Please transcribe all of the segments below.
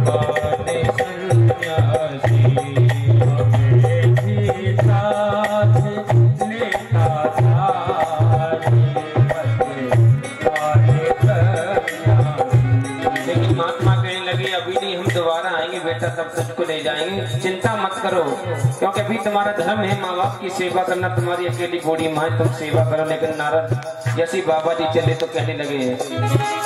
वाले सन्यासी हमें भी साथ लेता था लेकिन महात्मा कहने लगे अभी नहीं, हम दोबारा आएंगे बेटा, तब तुझको ले जाएंगे, चिंता मत करो, क्योंकि अभी तुम्हारा धर्म है माँ बाप की सेवा करना, तुम्हारी अकेली बूढ़ी माँ तुम सेवा करो। लेकिन नारद जैसे बाबा जी चले तो कहने लगे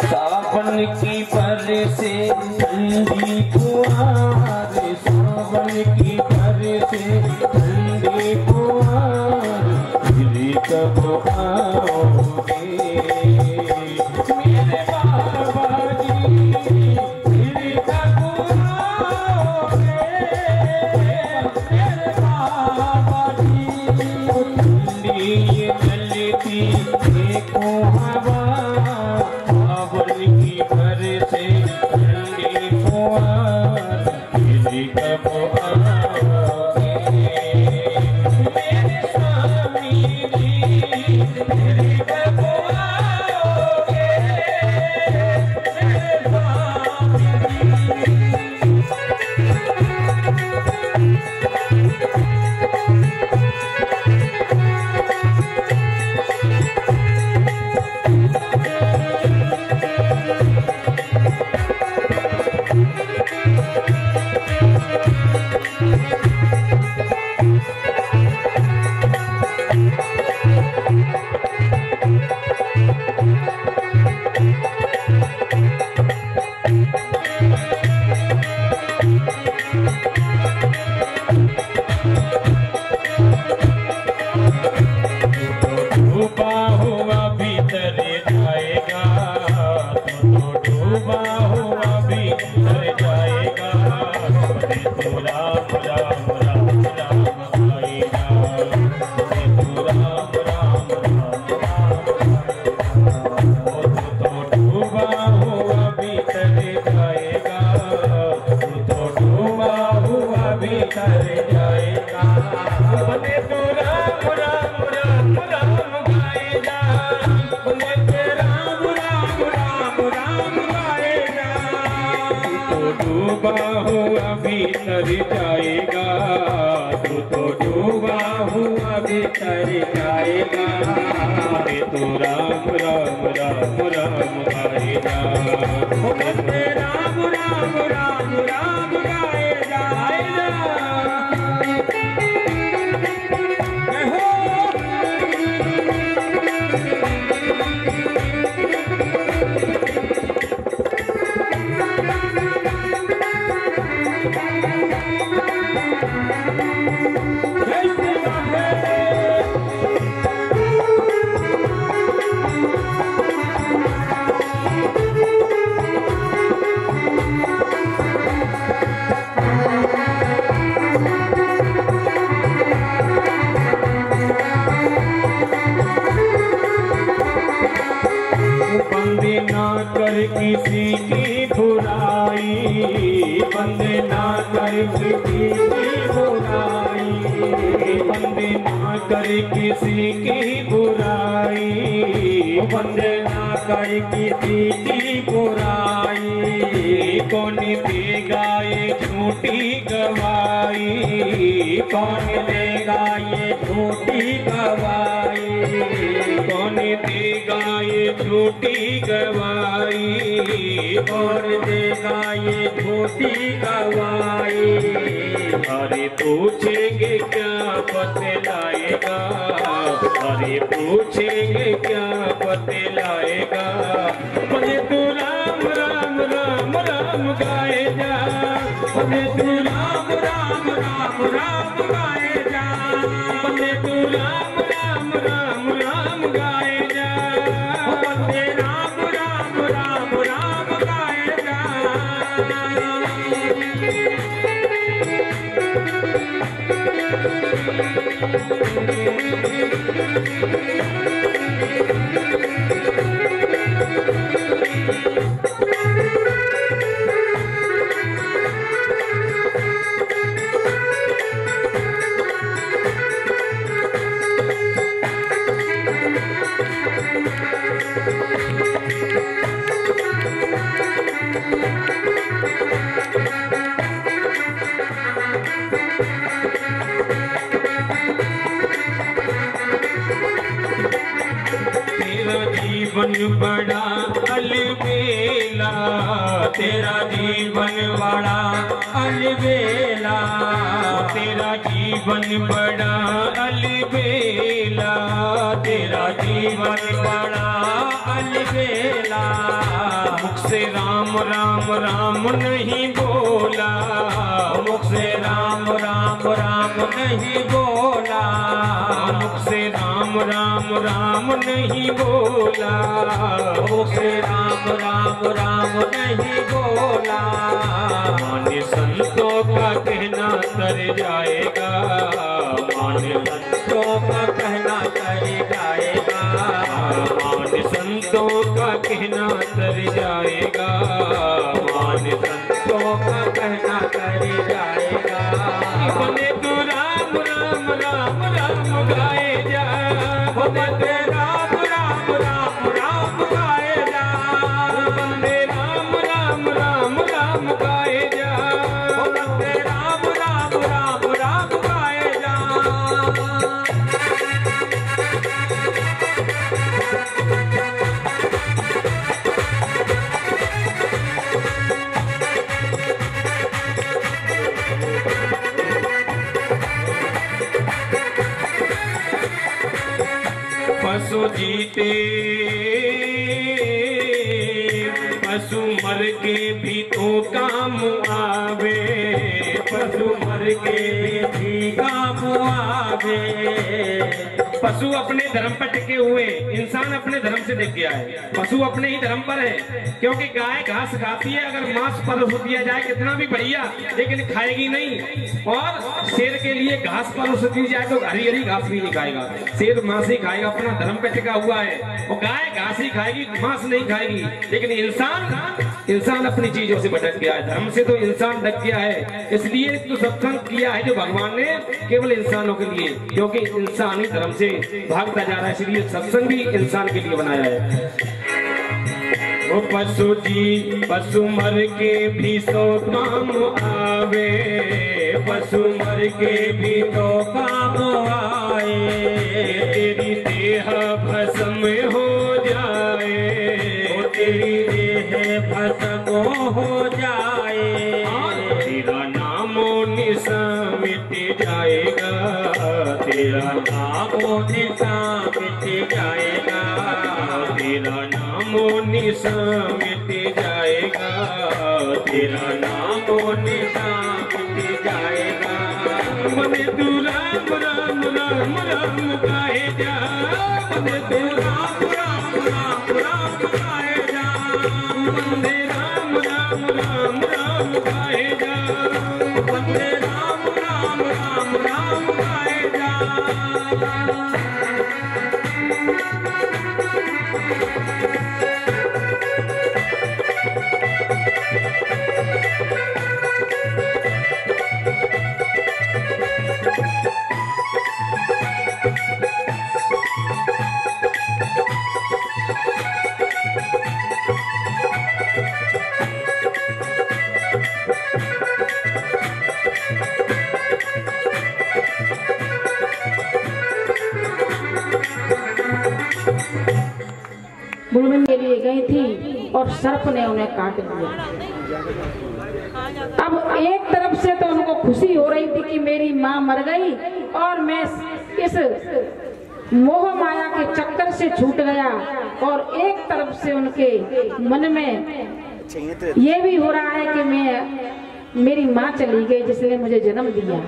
सावन की पर से ठंडी फुहार, सावन की पर से ठंडी फुहार, फिर कब आओगे मेरे बाबा जी, फिर कब आओगे मेरे बाबा जी। ठंडी चलती देखो हवा, सावन की पर से ठंडी फुहार, फिर कब आओगे मेरे स्वामी जी, फिर कब आओगे मेरे स्वामी जी। भीतर जाएगा, तू तो डूबा हुआ भीतर जाएगा, तो राम राम राम राम गाएगा, बंदे राम राम राम राम गाएगा। बंदे ना कर किसी की बुराई, बंदे ना कर किसी की बुराई, बंदे ना कर किसी की बुराई, बंदे ना कर किसी की बुराई। कौन देगा ये झूठी गवाही, कौन देगा ये झूठी गवाही, कौन देगा ये झूठी गवाही, कौन देगा ये झूठी गवाही। अरे पूछेंगे क्या बतलाएगा, अरे पूछेंगे क्या बतलाएगा। मुझे तू राम राम राम राम गाए जा, मुझे तू राम राम राम राम गाए जा, मुझे तू राम राम राम राम गाए जा, मुझे राम राम राम राम गाए जा। बड़ा अलबेला, तेरा जीवन बड़ा अलबेला, तेरा जीवन बड़ा अलबेला। मुख से राम राम राम नहीं बोला, मुख से राम राम राम नहीं बोला, मुख से राम राम राम नहीं बोला, मुख से राम राम राम नहीं बोला। माने संतों का कहना तर जाएगा, माने संतों का कहना तर जाएगा, माने संतों का कहना तर जाएगा, माने संतों का कहना तर जाएगा। बने तो राम राम राम राम गाए जा, बने राम राम राम राम गाए जा, बने राम राम राम राम गाए जा, बने राम राम राम राम गाए जा। पशु जीते पशु मर के भी तो काम आवे, पशु मर के भी काम आवे। पशु अपने धर्म पर टिके हुए, इंसान अपने धर्म से टिक गया है। पशु अपने ही धर्म पर है, क्योंकि गाय घास खाती है, अगर मांस परोस दिया जाए कितना भी बढ़िया, लेकिन खाएगी नहीं। और शेर के लिए घास परोस दी जाए तो हरी हरी घास भी नहीं खाएगा, शेर मांस ही खाएगा, अपना धर्म पे टिका हुआ है। और गाय घास ही खाएगी, मांस नहीं खाएगी। लेकिन इंसान अपनी चीजों से भटक गया है, धर्म से तो इंसान ढक गया है। इसलिए तो सत्संग किया है जो भगवान ने केवल इंसानों के लिए, क्योंकि इंसान ही धर्म से भागता जा रहा है, इसलिए सत्संग भी इंसान के लिए बनाया है। वो पशु जी पशु मर के भी सो काम आवे, पशु मर के भी तो काम आए। तेरी देह भस्म हो जाए, तेरी देह भस्म हो जाए, तेरा नामो निशान मिट जाएगा, तेरा नामो निशान मिट जाएगा, तेरा नामो निशान मिट जाएगा, तेरा नामो निशान मिट जाएगा। बने तू राम राम राम राम गाए जा, बने तू राम राम राम राम गाए जा, बंदे राम राम राम राम गाए जा, बंदे राम राम राम राम गाए जा। बुलबुल के लिए गई थी और सर्प ने उन्हें काट दिया। अब एक तरफ से तो उनको खुशी हो रही थी कि मेरी माँ मर गई और मैं इस मोह माया के चक्कर से छूट गया, और एक तरफ से उनके मन में ये भी हो रहा है कि मेरी माँ चली गई जिसने मुझे जन्म दिया।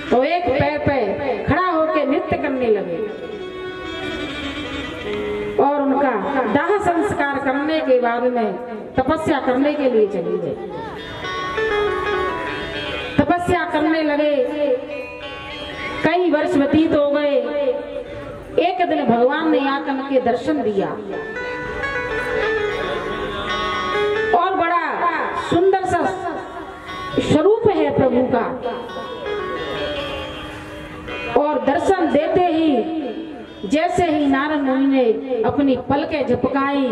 तो एक पैर पे खड़ा होकर नृत्य करने लगे और उनका दाह संस्कार करने के बाद में तपस्या करने के लिए चली गई। तपस्या करने लगे, कई वर्ष व्यतीत हो गए। एक दिन भगवान ने आकर के दर्शन दिया और बड़ा सुंदर सा स्वरूप है प्रभु का, और दर्शन देते ही जैसे ही नारद मुनि ने अपनी पलकें झपकाई,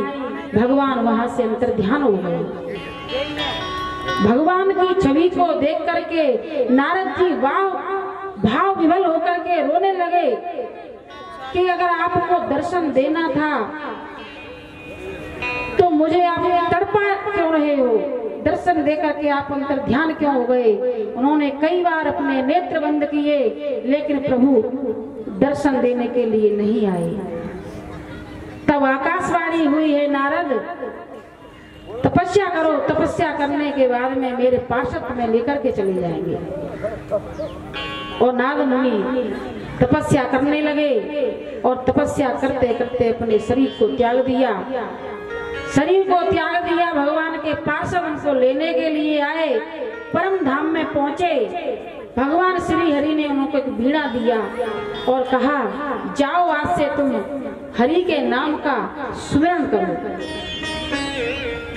भगवान वहां से अंतर्ध्यान हो गए। भगवान की छवि को देख करके नारद जी भाव विभल होकर के रोने लगे कि अगर आपको दर्शन देना था तो मुझे आप तड़पा क्यों रहे हो, दर्शन देकर के आप अंतर ध्यान क्यों हो गए? उन्होंने कई बार अपने नेत्र बंद किए, लेकिन प्रभु दर्शन देने के लिए नहीं आए। तब आकाशवाणी हुई, है नारद तपस्या करो, तपस्या करने के बाद में मेरे पार्षद में लेकर के चले जाएंगे। और नारद मुनि तपस्या करने लगे और तपस्या करते करते अपने शरीर को त्याग दिया। शरीर को त्याग दिया, भगवान के पार्षद उनको लेने के लिए आए, परम धाम में पहुंचे। भगवान श्री हरि ने उनको एक वीणा दिया और कहा, जाओ आज से तुम हरि के नाम का सुमिरन करो।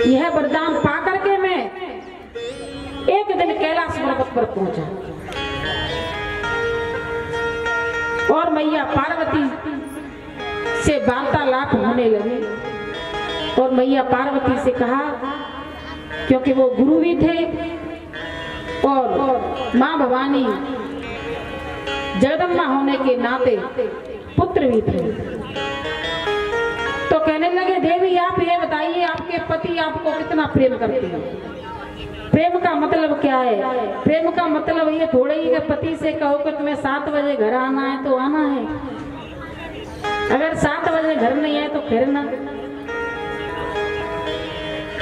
यह वरदान पाकर के मैं एक दिन कैलाश पर्वत पर पहुंचा और मैया पार्वती से वार्तालाप होने लगे। और मैया पार्वती से कहा, क्योंकि वो गुरु भी थे और माँ भवानी जगदम्बा होने के नाते पुत्र भी थे, तो कहने लगे, देवी आप ये बताइए आपके पति आपको कितना प्रेम करते हैं? प्रेम का मतलब क्या है? प्रेम का मतलब ये थोड़ा ही कि पति से कहो कि तुम्हें 7 बजे घर आना है तो आना है, अगर 7 बजे घर नहीं है तो फिर ना।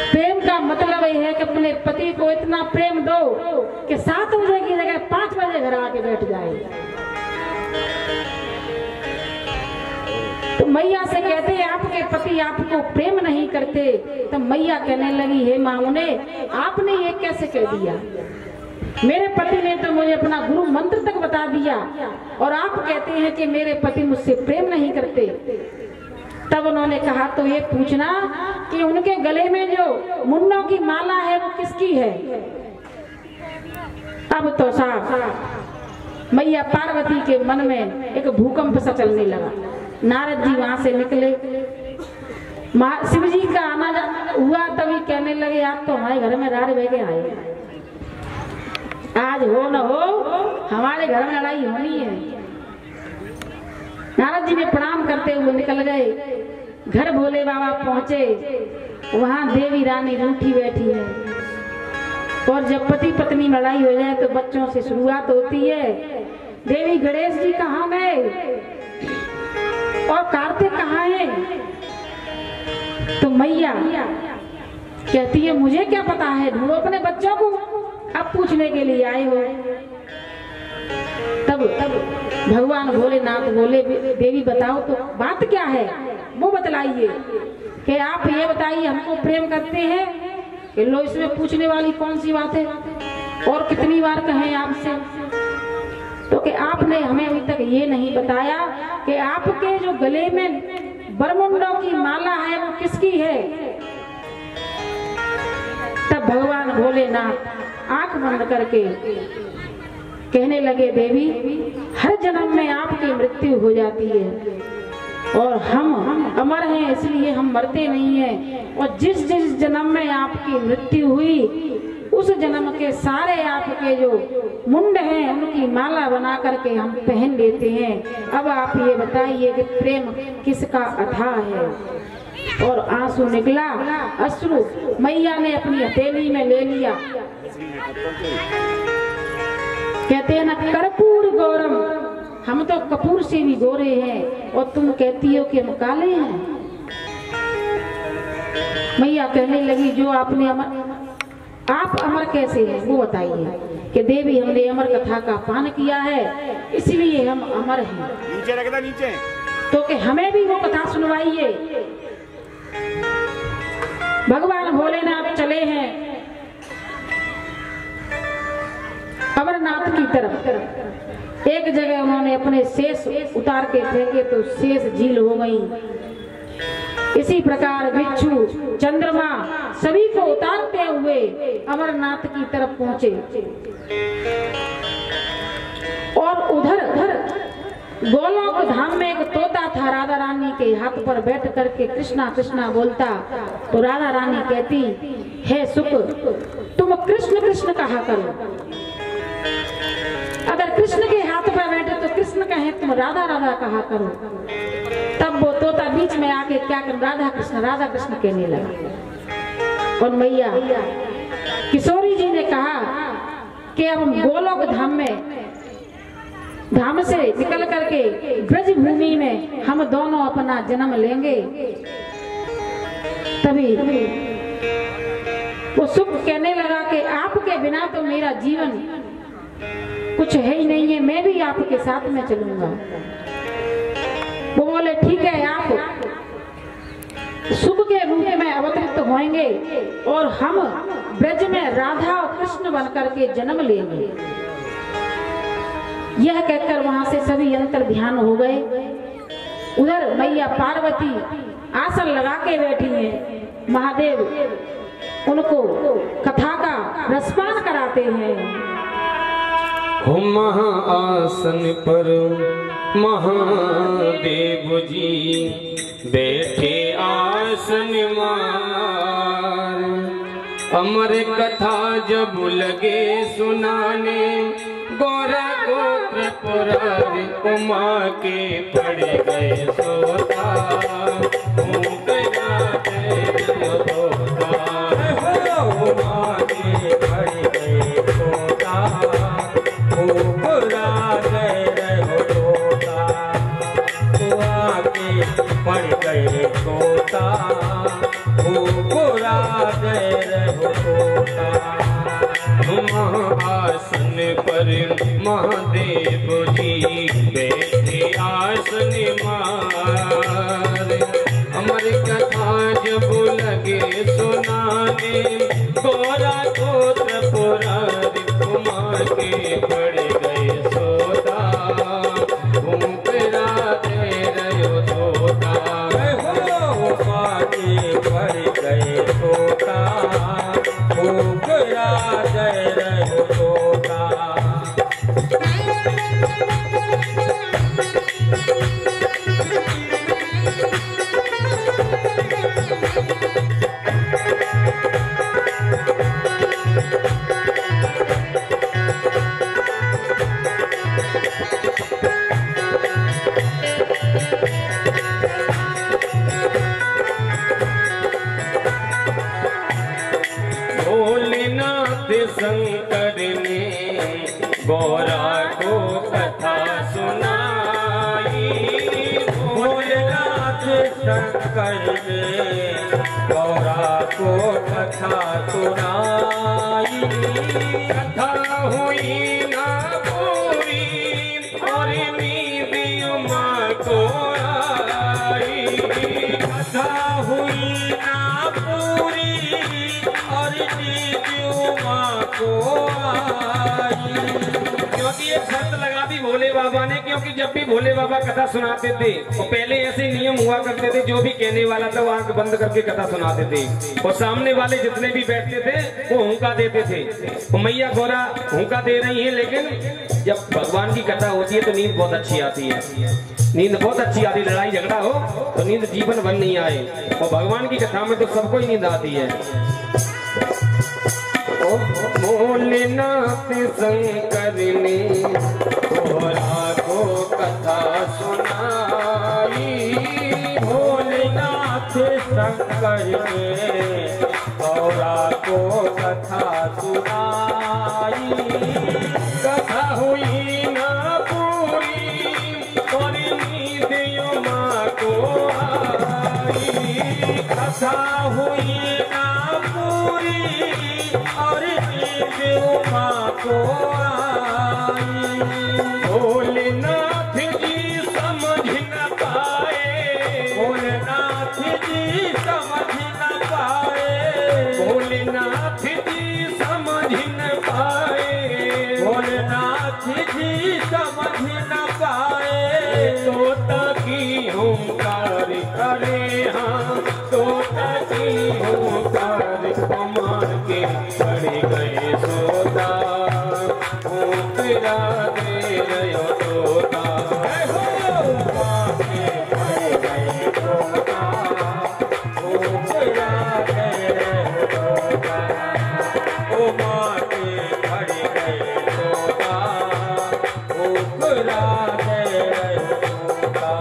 प्रेम का मतलब यह है कि अपने पति को इतना प्रेम दो कि 7 बजे की जगह 5 बजे घर आके बैठ जाए। तो मैया से कहते हैं आपके पति आपको प्रेम नहीं करते। तो मैया कहने लगी, हे मामुने आपने ये कैसे कह दिया? मेरे पति ने तो मुझे अपना गुरु मंत्र तक बता दिया और आप कहते हैं कि मेरे पति मुझसे प्रेम नहीं करते। तब उन्होंने कहा, तो ये पूछना कि उनके गले में जो मुन्नों की माला है वो किसकी है? अब तो साहब मैया पार्वती के मन में एक भूकंप सा चलने लगा। नारद जी वहां से निकले, शिव जी का आना हुआ, तभी कहने लगे, आप तो हमारे घर में रार बह के आए, आज हो न हो हमारे घर में लड़ाई होनी है। नारद जी ने प्रणाम करते हुए निकल गए। घर भोले बाबा पहुंचे, वहां देवी रानी रूठी बैठी है। और जब पति पत्नी लड़ाई हो जाए तो बच्चों से शुरुआत होती है। देवी गणेश जी कहाँ गए और कार्तिक कहाँ है? तो मैया कहती है, मुझे क्या पता है, ढूंढो अपने बच्चों को, अब पूछने के लिए आए हो। तब भगवान भोलेनाथ बोले, देवी बताओ तो बात क्या है, वो बतलाइए। कि आप ये बताइए, हमको प्रेम करते हैं कि लो, इसमें पूछने वाली कौन सी बात है? और कितनी बार कहें आपसे? तो कि आपने हमें अभी तक ये नहीं बताया कि आपके जो गले में बरमुंडों की माला है वो किसकी है? तब भगवान भोलेनाथ आंख बंद करके कहने लगे, देवी हर जन्म में आपकी मृत्यु हो जाती है और हम अमर हैं, इसलिए हम मरते नहीं हैं। और जिस जिस जन्म में आपकी मृत्यु हुई उस जन्म के सारे आपके जो मुंड हैं उनकी माला बना करके हम पहन लेते हैं। अब आप ये बताइए कि प्रेम किसका अथाह है? और आंसू निकला, अश्रु मैया ने अपनी हथेली में ले लिया। कहते हैं ना, कर्पूर गौरम, हम तो कपूर से भी गोरे हैं और तुम कहती हो कि हम काले हैं। मैया कहने लगी, जो आपने आप अमर कैसे हैं वो बताइए। कि देवी हमने अमर कथा का पान किया है इसलिए हम अमर हैं। नीचे रखना, नीचे। तो कि हमें भी वो कथा सुनवाइए। भगवान भोलेनाथ चले हैं अमरनाथ की तरफ। एक जगह उन्होंने अपने शेष उतार के फेंके तो शेष झील हो गई। इसी प्रकार बिच्छू, चंद्रमा सभी को उतारते हुए अमरनाथ की तरफ पहुंचे। और उधर गोलोक धाम में एक तोता था, राधा रानी के हाथ पर बैठ करके कृष्णा कृष्णा बोलता। तो राधा रानी कहती, हे सुख, तुम कृष्ण कृष्ण कहा करो। अगर कृष्ण के हाथ पर बैठे तो कृष्ण कहे, तुम राधा राधा कहा करो। तब वो तोता बीच में आके क्या कर, राधा कृष्ण कहने लगा। और मैया किशोरी जी ने कहा कि अब हम गोलोक धाम से निकल करके ब्रज भूमि में हम दोनों अपना जन्म लेंगे। तभी वो सुख कहने लगा कि आपके बिना तो मेरा जीवन कुछ है ही नहीं है, मैं भी आपके साथ में चलूंगा। वो बोले ठीक है, आप सुख के रूप में अवतरित होंगे और हम ब्रज में राधा और कृष्ण बनकर के जन्म लेंगे। यह कहकर वहां से सभी अंतर ध्यान हो गए। उधर मैया पार्वती आसन लगा के बैठी हैं, महादेव उनको कथा का रसपान कराते हैं। महाआसन पर महादेव जी बैठे आसन मार, अमर कथा जब लगे सुनाने, गौरा गोत्र पुरारी उमा के पड़ गए सोता, उमा के पड़ गए सोता, पड़ गए तोता, बुरा गए रहो तोता। महाआसन पर महादेव जी बैठे आसन मार, अमर कथा जब लगे सुनाने, गौरा गोत्र पुरारी उमा के पड़ गए सोता, शंकर ने गौरा को कथा सुनाई, भोलेनाथ शंकर ने गौरा को कथा सुनाई। कथा हुई ना पूरी और नींद उमा को आई, कथा हुई ना पूरी और नींद उमा को आई। क्योंकि एक शर्त लगा दी भोले बाबा ने, क्योंकि जब भी भोले बाबा कथा सुनाते थे तो पहले ऐसे नियम हुआ करते थे, जो भी कहने वाला था वो आंख बंद करके कथा सुनाते थे और सामने वाले जितने भी बैठते थे वो हुंका देते थे। तो मैया गौरा हुंका दे रही है, लेकिन जब भगवान की कथा होती है तो नींद बहुत अच्छी आती है, नींद बहुत अच्छी आती है। लड़ाई झगड़ा हो तो नींद जीवन भर नहीं आए, और भगवान की कथा में तो सबको ही नींद आती है। भोलेनाथ शंकर ने गौरा को कथा सुनाई, भोलेनाथ शंकर ने गौरा को कथा सुनाई। कथा हुई ना पूरी और नींद उमा को आई, कथा हुई ना पूरी और नींद उमा को आई। भोलेनाथ जी समझ न पाए, भोलेनाथ जी समझ न पाए, भोलेनाथ जी समझ न पाए, भोलेनाथ जी समझ न पाए। तोता की हुंकार करे, हाँ तोता की हुंकार मान के पड़ गए सोता, तेरा दे रहो तोता, माँ के पड़ गए सोता, तेरा दे रहो तोता, ओ माँ के पड़ गए सोता, तेरा दे रहो तोता।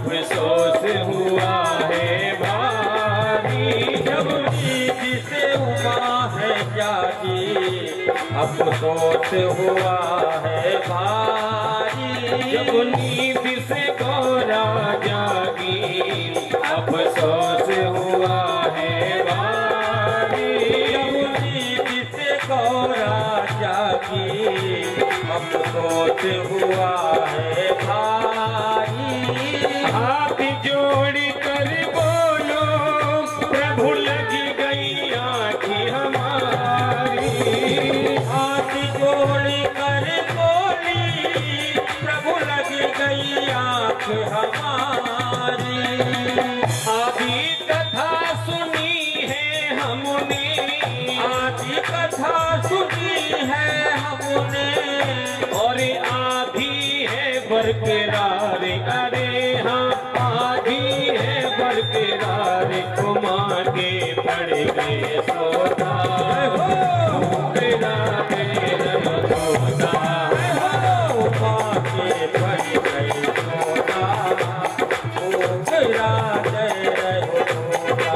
अफसोस हुआ है भारी, जब नींद से उमा है जागी, अफसोस हुआ है भारी, जब नींद से गौरा जागी, अफसोस हुआ है भारी, जब नींद से गौरा जागी, अफसोस हुआ है भारी। हाथ जोड़ कर बोलो प्रभु लगी गई आँखी हमारी, हाथ जोड़ कर बोली प्रभु लगी गई आँख हमारी। आदि कथा सुनी है हमने, आदि कथा सुनी है हमने, और आधी है बरकरार, अरे हाँ आधी है बरकरार, घुमा के पड़ गए सोता, तेरा तेरा सोता, घुमा के पड़ गए सोता, तेरा तेरा सोता।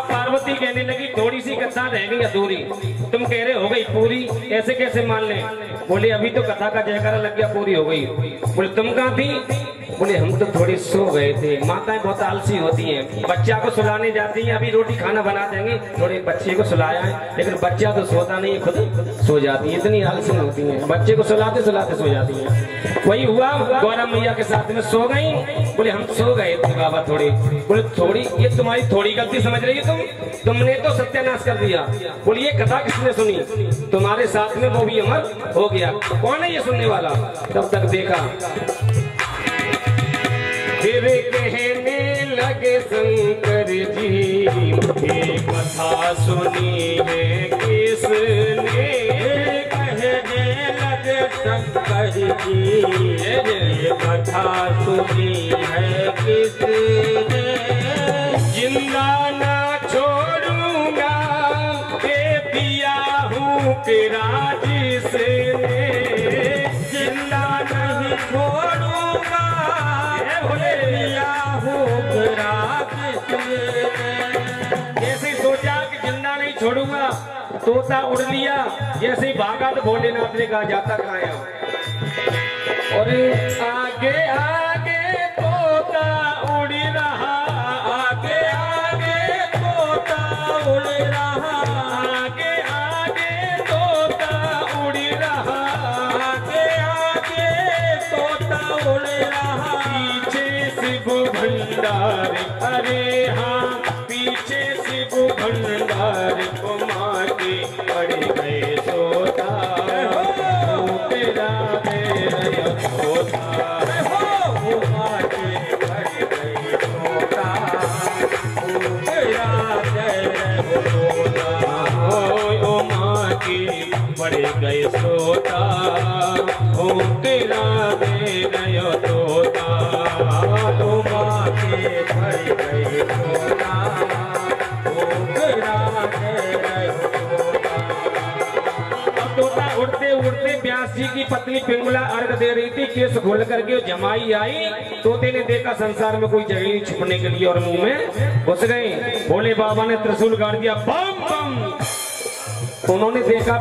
पार्वती कहने लगी थोड़ी सी कथा रह गई अधूरी, तुम कह रहे हो गई पूरी, ऐसे कैसे मान ले? बोले अभी तो कथा का जयकारा लग गया, पूरी हो गई। बोले तुम कहाँ थी? बोले हम तो थोड़ी सो गए थे। माताएं बहुत आलसी होती हैं, बच्चा को सुलाने जाती हैं, अभी रोटी खाना बना देंगे, थोड़े बच्चे को सुलाया है, लेकिन बच्चा तो सोता नहीं है, खुद सो जाती है, इतनी आलसी होती हैं, बच्चे को सुलाते सुलाते सो जाती हैं। वही हुआ, गौरा मैया के साथ में सो गई। बोले हम सो गए थे बाबा थोड़ी। बोले थोड़ी, ये तुम्हारी थोड़ी गलती समझ रही हो तुमने तो सत्यानाश कर दिया। बोले ये कथा किसने सुनी? तुम्हारे साथ में वो भी अमर हो गया। कौन है ये सुनने वाला? तब तक देखा फिर कहने लगे शंकर जी, ये कथा सुनी है किसने? कहने लगे शंकर जी, ये कथा सुनी है किसने? जिंदा ना छोड़ूंगा ये दिया हूँ तेरा जिसने, जिंदा नहीं छोड़ूंगा जैसे ही सोचा कि जिंदा नहीं छोड़ूंगा, तोता उड़ लिया, जैसे ही भागा तो भोलेनाथ ने कहा जाता कहाँ है? और आगे आगे तोता उड़ रहा, आगे आगे तोता उड़ रहा, आगे आगे तोता उड़ रहा, आगे आगे तोता उड़ रहा, पीछे शिव भंडार, अरे हाँ पीछे शिव भंडार, घुमा के पड़ गए सोता, तेरा तेरा सोता, घुमा के पड़ गए सोता, तेरा तेरा सोता, घुमा के पड़ गए सोता, तेरा तेरा सोता, घुमा के पड़ गए सोता, तेरा तेरा सोता। अब तोता उड़ते उड़ते व्यास जी की पत्नी पिंगला अर्घ दे रही थी, केस खोल करके जमाई आई। तोते ने देखा संसार में कोई जगह नहीं छुपने के लिए और मुंह में घुस गए। भोले बाबा ने त्रिशूल गाड़ दिया, बम बम। उन्होंने देखा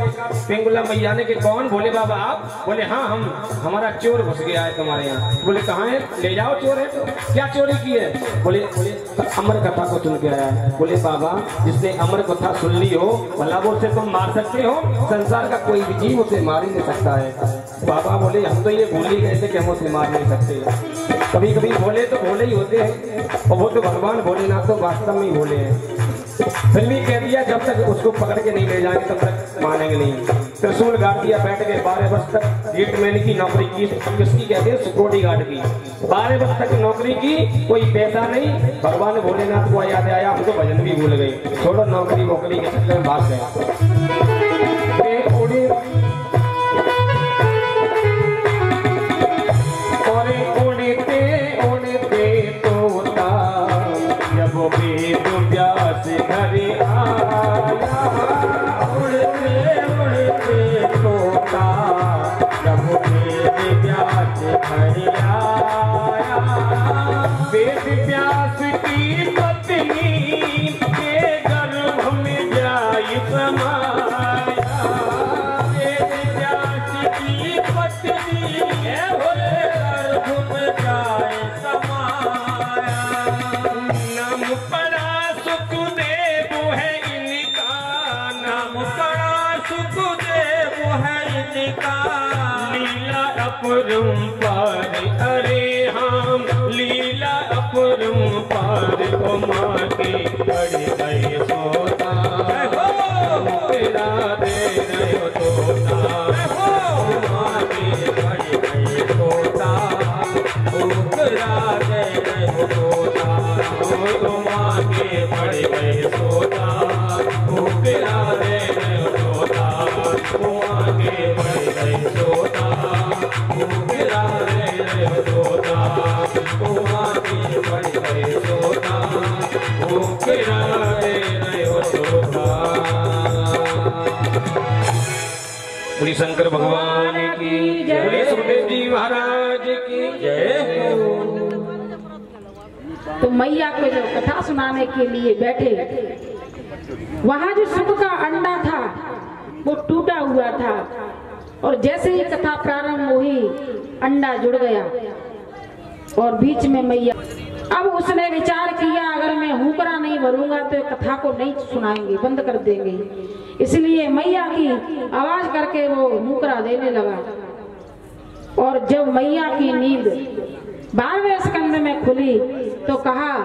पिंगला मैया ने कि कौन? बोले बाबा आप? बोले हाँ हम, हमारा चोर घुस गया है तुम्हारे यहाँ। बोले कहाँ है? ले जाओ, चोर है तो। क्या चोरी की है? बोले अमर कथा को सुन के आया है। बोले बाबा जिसने अमर कथा सुन ली हो भला वो उसे तुम मार सकते हो? संसार का कोई भी जीव उसे मार ही नहीं सकता है। बाबा बोले हम तो ये भूल ही गए थे कि हम उसे मार नहीं सकते। कभी कभी भोले तो भोले ही होते हैं, और वो तो भगवान भोलेनाथ तो वास्तव में ही भोले हैं। फिर भी कह दिया जब तक उसको पकड़ के नहीं ले जाएंगे तब तक मानेंगे नहीं। त्रिशूल गाड़ दिया, बैठ गए 12 वर्ष तक गेटमैन की नौकरी की। किसकी कहते हैं? सिक्योरिटी गार्ड की। 12 वर्ष तक नौकरी की, कोई पैसा नहीं। भगवान भोलेनाथ को याद आया, हम तो भजन भी भूल गए, छोड़ो नौकरी वोकरी के चक्कर में भाग गए। अपरंपार अरे हम लीला अपरंपार को माँ के बड़े गए सोता तेरा दे रहे हो तोता माँ के बड़े गए सोता तेरा दे रहे हो तोता तो माँ के बड़े गए सोता तेरा दे रहे हो तोता माँ के बड़े गए सोता बोली शंकर भगवान की जय, बोली सुखदेव जी महाराज की जय। तो मैया को जब कथा सुनाने के लिए बैठे, वहां जो सुख का अंडा था वो टूटा हुआ था, और जैसे ही कथा प्रारंभ हुई अंडा जुड़ गया और बीच में मैया। अब उसने विचार किया अगर मैं हुकरा नहीं भरूंगा तो कथा को नहीं सुनाएंगे, बंद कर देंगे। इसलिए मैया की आवाज करके वो हुकरा देने लगा। और जब मैया की नींद 12वें स्कंद में खुली तो कहा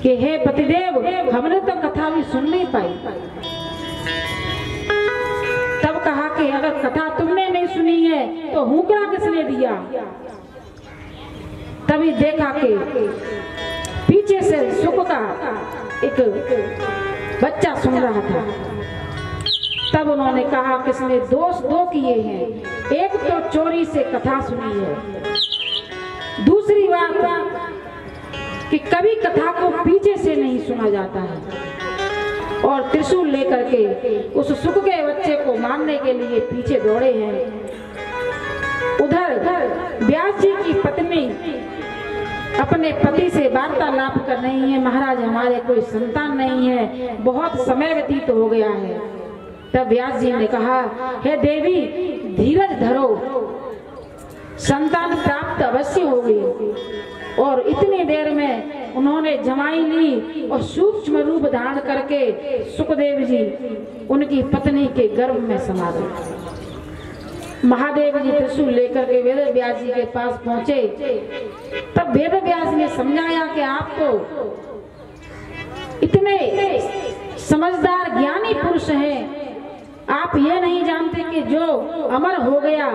कि हे पतिदेव हमने तो कथा भी सुन नहीं पाई। तब कहा कि अगर कथा तुमने नहीं सुनी है तो हुकरा किसने दिया? तभी देखा कि पीछे से सुख का एक बच्चा सुन रहा था। तब उन्होंने कहा किसने दोष दो किए हैं, एक तो चोरी से कथा सुनी है, दूसरी बात कि कभी कथा को पीछे से नहीं सुना जाता है। और त्रिशूल लेकर के उस सुख के बच्चे को मारने के लिए पीछे दौड़े हैं। उधर व्यास जी की पत्नी अपने पति से वार्तालाप कर रही है, महाराज हमारे कोई संतान नहीं है, बहुत समय व्यतीत हो गया है। तब व्यास जी ने कहा हे देवी धीरज धरो, संतान प्राप्त अवश्य होगी। और इतनी देर में उन्होंने जमाई ली और सूक्ष्म रूप धारण करके सुखदेव जी उनकी पत्नी के गर्भ में समा गए। महादेव जी त्रिशूल लेकर के वेद व्यास जी के पास पहुंचे। तब वेद व्यास ने समझाया कि आप तो इतने समझदार ज्ञानी पुरुष हैं, आप ये नहीं जानते कि जो अमर हो गया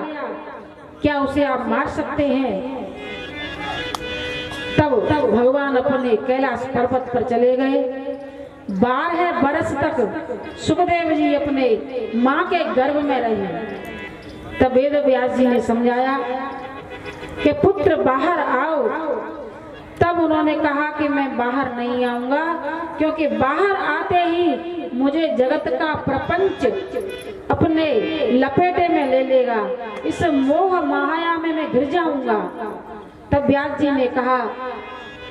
क्या उसे आप मार सकते हैं? तब भगवान अपने कैलाश पर्वत पर चले गए। 12 बरस तक सुखदेव जी अपने माँ के गर्भ में रहे। तब वेद व्यास जी ने समझाया कि पुत्र बाहर आओ। तब उन्होंने कहा कि मैं बाहर नहीं आऊंगा, क्योंकि बाहर आते ही मुझे जगत का प्रपंच अपने लपेटे में ले लेगा, इस मोह माया में मैं गिर जाऊंगा। तब व्यास जी ने कहा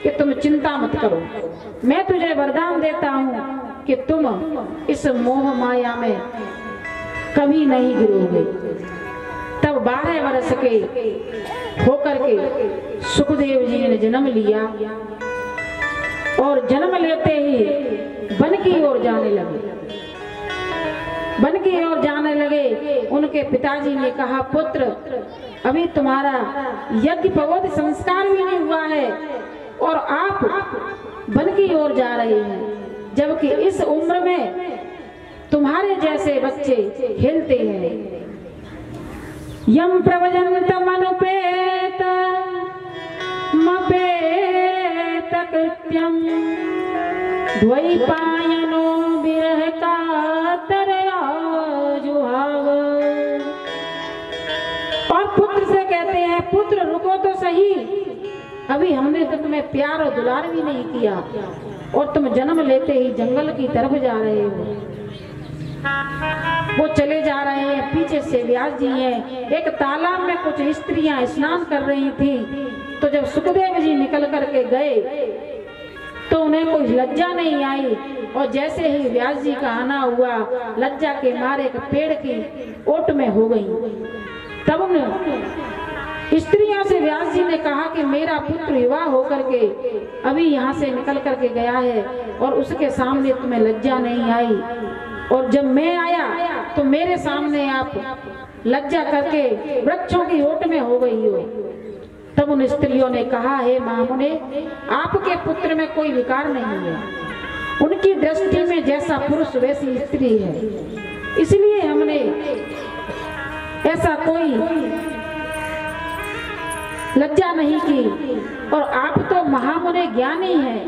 कि तुम चिंता मत करो, मैं तुझे वरदान देता हूँ कि तुम इस मोह माया में कभी नहीं गिरोगे। तब 12 वर्ष के होकर के सुखदेव जी ने जन्म लिया और जन्म लेते ही वन की ओर जाने लगे। वन की ओर जाने लगे। उनके पिताजी ने कहा, पुत्र अभी तुम्हारा यज्ञ पवोध संस्कार भी नहीं हुआ है और आप वन की ओर जा रहे हैं, जबकि इस उम्र में तुम्हारे जैसे बच्चे खेलते हैं। यम प्रवजंत मनुपेत मपेत कृत्यम द्वैपायनो विरह कातर जुहाव। और पुत्र से कहते हैं, पुत्र रुको तो सही, अभी हमने तो तुम्हें प्यार और दुलार भी नहीं किया और तुम जन्म लेते ही जंगल की तरफ जा रहे हो। वो चले जा रहे हैं। पीछे से व्यास जी हैं। एक तालाब में कुछ स्त्रियां स्नान कर रही थी, तो जब सुखदेव जी निकल करके गए तो उन्हें कोई लज्जा नहीं आई और जैसे ही व्यास जी का आना हुआ, लज्जा के मारे एक पेड़ की ओट में हो गई। तब उन स्त्रियों से व्यास जी ने कहा कि मेरा पुत्र विवाह होकर के अभी यहाँ से निकल करके गया है और उसके सामने तुम्हें लज्जा नहीं आई, और जब मैं आया तो मेरे सामने आप लज्जा करके वृक्षों की ओट में हो गई हो। तब उन स्त्रियों ने कहा, हे महामुने, आपके पुत्र में कोई विकार नहीं है, उनकी दृष्टि में जैसा पुरुष वैसी स्त्री है, इसलिए हमने ऐसा कोई लज्जा नहीं की, और आप तो महामुने ज्ञानी हैं।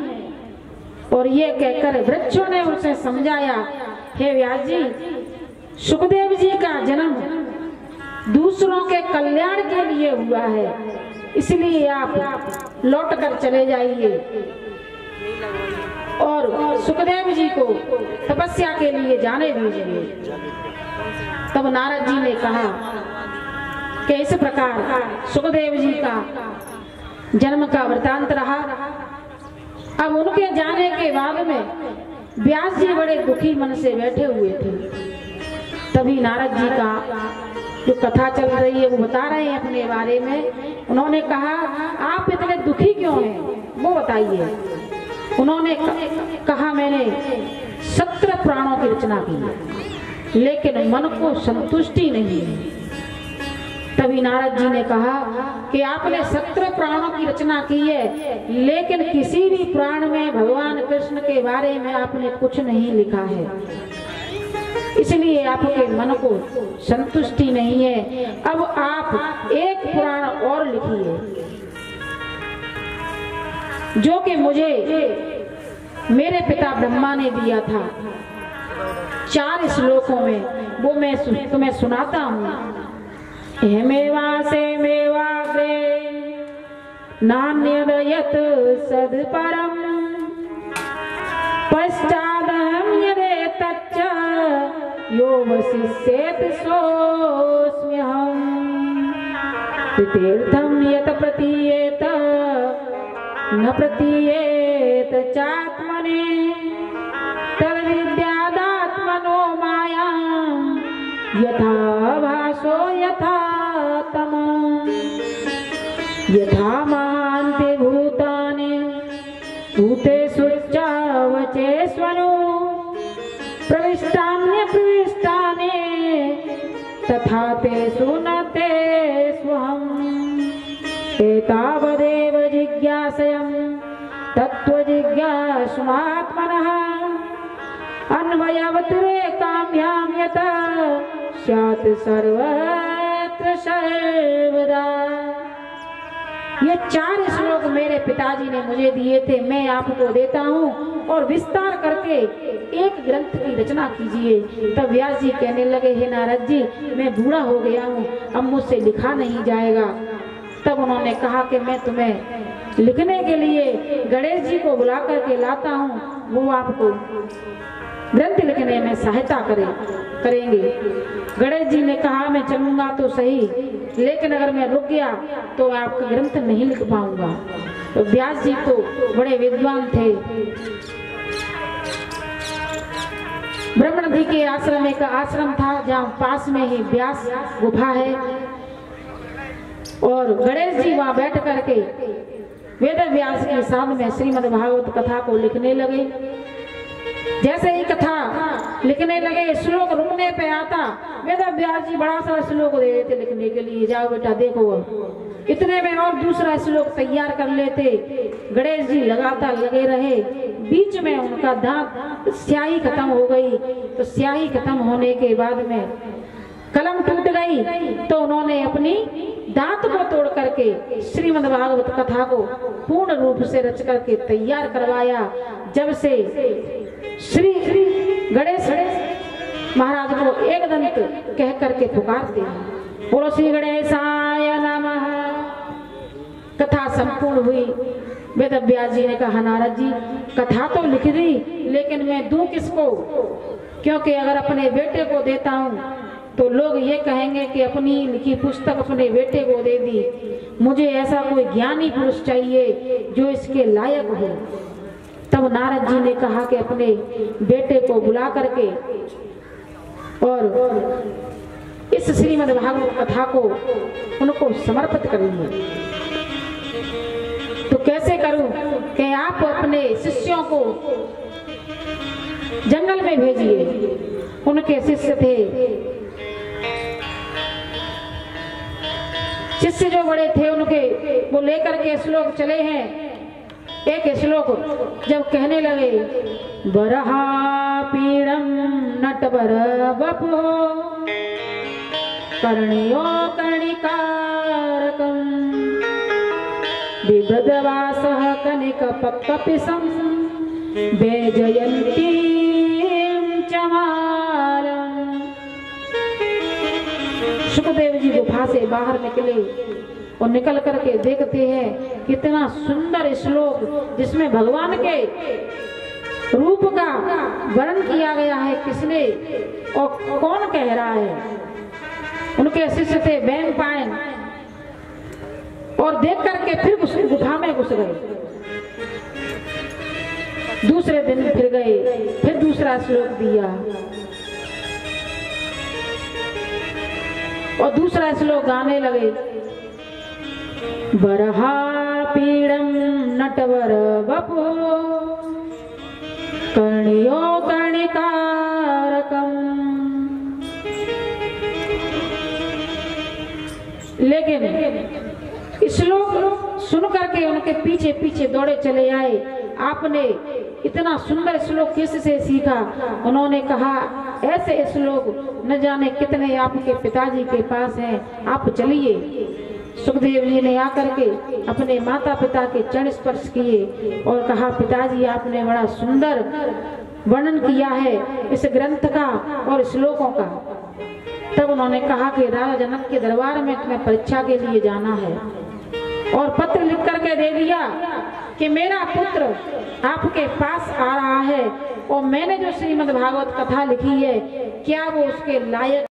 और ये कहकर वृक्षों ने उसे समझाया, हे व्यास जी, सुखदेव जी का जन्म दूसरों के कल्याण के लिए हुआ है, इसलिए आप लौट कर चले जाइए और सुखदेव जी को तपस्या के लिए जाने दीजिए। तब नारद जी ने कहा कि इस प्रकार सुखदेव जी का जन्म का वृतांत रहा। अब उनके जाने के बाद में व्यास जी बड़े दुखी मन से बैठे हुए थे। तभी नारद जी का जो कथा चल रही है वो बता रहे हैं अपने बारे में। उन्होंने कहा, आप इतने दुखी क्यों हैं, वो बताइए। उन्होंने कहा, मैंने 17 प्राणों की रचना की है, लेकिन मन को संतुष्टि नहीं है। तभी नारद जी ने कहा कि आपने 17 प्राणों की रचना की है, लेकिन किसी भी प्राण में भगवान कृष्ण के बारे में आपने कुछ नहीं लिखा है, इसलिए आपके मन को संतुष्टि नहीं है। अब आप एक पुराण और लिखिए, जो कि मुझे मेरे पिता ब्रह्मा ने दिया था, 4 श्लोकों में, वो मैं तुम्हें सुनाता हूँ। हेमेवासे मेवाग्रे नान्यदयत सदपरम पश्चादहं यदेतच्च यो वसिष्येत सोऽस्म्यहम् तीर्थं यत प्रतीयेत न प्रतीयेत चात्मने तद्विद्यादात्मनो मायां यथा भासो यथा तमः यथा महान्ति भूतानि भूतेषु चावचेष्वनु प्रविष्टान्य प्रविष्टानि तथा तेषु न तेष्वहम् एतावदेव जिज्ञासयं तत्त्वजिज्ञासुमात्मनः अन्वयवतिरेकाभ्यां यथा स्यात् सर्वत्र सर्वदा। ये 4 श्लोक मेरे पिताजी ने मुझे दिए थे, मैं आपको देता हूँ और विस्तार करके एक ग्रंथ की रचना कीजिए। तब व्यास जी कहने लगे, हे नारद जी, मैं बूढ़ा हो गया हूँ, अब मुझसे लिखा नहीं जाएगा। तब उन्होंने कहा कि मैं तुम्हें लिखने के लिए गणेश जी को बुला करके लाता हूँ, वो आपको ग्रंथ लिखने में सहायता करेंगे। गणेश जी ने कहा, मैं चलूंगा तो सही, लेकिन अगर मैं रुक गया तो आपका ग्रंथ नहीं लिख पाऊंगा। तो व्यास जी तो बड़े विद्वान थे। ब्रह्म नदी के आश्रम एक आश्रम था जहाँ पास में ही व्यास गुफा है और गणेश जी वहां बैठ करके वेद व्यास के साथ में श्रीमद् भागवत कथा को लिखने लगे। जैसे ही कथा लिखने लगे श्लोक रुकने पे आता वेद व्यास जी बड़ा सारा श्लोक दे देते लिखने के लिए, जाओ बेटा देखो। इतने में और दूसरा श्लोक तैयार कर लेते। गणेश जी लगातार लगे रहे। बीच में उनका दांत स्याही खत्म हो गई, तो स्याही खत्म होने के बाद में कलम टूट गई, तो उन्होंने अपनी दांत को तोड़ करके श्रीमद् भागवत कथा को पूर्ण रूप से रच करके तैयार करवाया। जब से श्री गणेश महाराज को एक दंत कह करके पुकारते हैं, बोलो श्री गणेशाय नमः। कथा संपूर्ण हुई। वेद व्यास जी ने कहा नारद जी कथा तो लिख दी, लेकिन मैं दूं किसको? क्योंकि अगर अपने बेटे को देता हूँ तो लोग ये कहेंगे कि अपनी लिखी पुस्तक अपने बेटे को दे दी। मुझे ऐसा कोई ज्ञानी पुरुष चाहिए जो इसके लायक हो। तब नारद जी ने कहा कि अपने बेटे को बुला करके और इस श्रीमद् भागवत कथा को उनको समर्पित करेंगे। तो कैसे करूं कि आप अपने शिष्यों को जंगल में भेजिए। उनके शिष्य थे, शिष्य जो बड़े थे उनके वो लेकर के श्लोक चले हैं। एक श्लोक जब कहने लगे, बरहा पीड़म नटवर वपो कर्णयो कर्णिकारकम बिभ्रदवासः कनिकपक्कपिसं वैजयन्तीं चमारम्। सुखदेव जी गुफा से बाहर निकले और निकल करके देखते हैं कितना सुंदर श्लोक जिसमें भगवान के रूप का वर्णन किया गया है। किसने और कौन कह रहा है? उनके शिष्य थे बैंगपायन, और देख करके फिर उस गुफा में घुस गए। दूसरे दिन फिर गए, फिर दूसरा श्लोक दिया और दूसरा श्लोक गाने लगे, बरहा पीड़म नटवर वपो कर्णयो कर्णिकारकम। लेकिन श्लोक सुन करके उनके पीछे पीछे दौड़े चले आए। आपने इतना सुंदर श्लोक किससे सीखा? उन्होंने कहा ऐसे श्लोक न जाने कितने आपके पिताजी के पास हैं, आप चलिए। सुखदेव जी ने आकर के अपने माता पिता के चरण स्पर्श किए और कहा, पिताजी आपने बड़ा सुंदर वर्णन किया है इस ग्रंथ का और श्लोकों का। तब उन्होंने कहा कि राजा जनक के दरबार में तुम्हें परीक्षा के लिए जाना है, और पत्र लिख करके दे दिया कि मेरा पुत्र आपके पास आ रहा है और मैंने जो श्रीमद् भागवत कथा लिखी है क्या वो उसके लायक